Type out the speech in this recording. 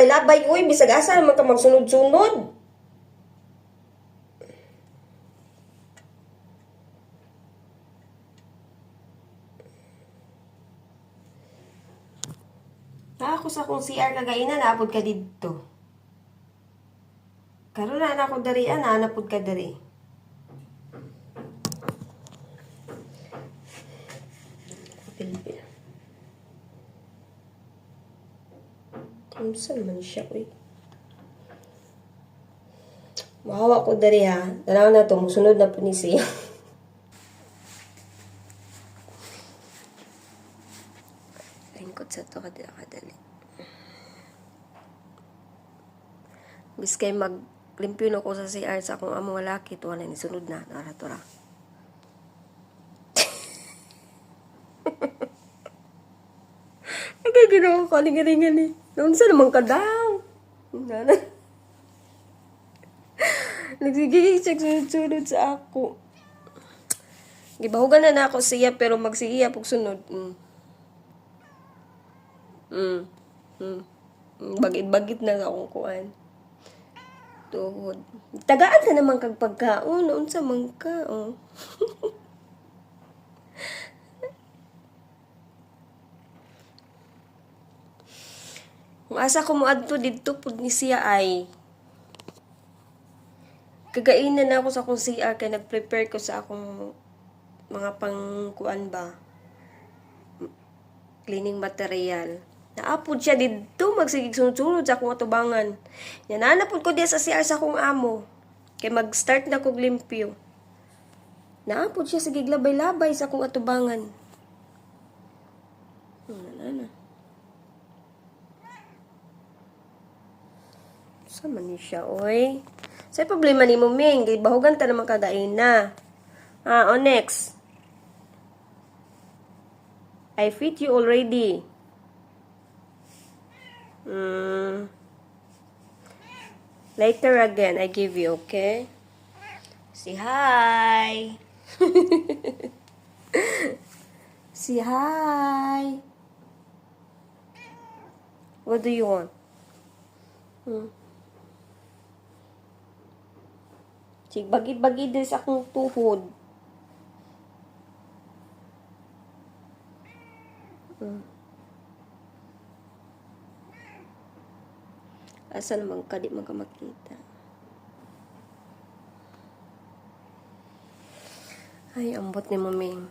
labay-labay. Uy, bisag asa naman ka magsunod-sunod. Ako sa kung CR kagainan, naapod ka dito. Karoon na ako dari, naanapod ka dari. Pilipil. Saan man siya, uy? Mahawa ko dari ha. Tanaw na to, musunod na po ni siya. Lingkod sa to kadali. Biskay maglimpyo na ko sa CR sa akong among lalaki, tuwa na nisunod na, naratora. Ay, ginawa ko, kalingalingan eh. Noon sa naman ka daw. Nagsigigig sunod sa ako. Gibahugan na ako siya, pero magsiya pag sunod. Bagit-bagit na akong kuan. Tuhod. Tagaan na naman kag pagkaon. Unsa man ka, oh. Kung asa ko moadto didto pud ni siya ay kagainan na ako sa akong CR kay nag-prepare ko sa akong mga pangkuan ba cleaning material. Naapod siya didto magsigig sunod-sunod sa akong atubangan. Yan nanapod ko diya sa CR sa akong amo. Kay mag-start na kog limpyo. Naapod siya sigig labay-labay sa akong atubangan. Sama ni siya, oy. Sa'y problema ni mo, Ming. Bahugan ta naman kagain na. Next. I fit you already. Later again, I give you, okay? Say hi. Say hi. What do you want? Sig bagi-bagi din sa akong tuhod. Asa naman ka di magkamakita. Ay, ambot ni Maming.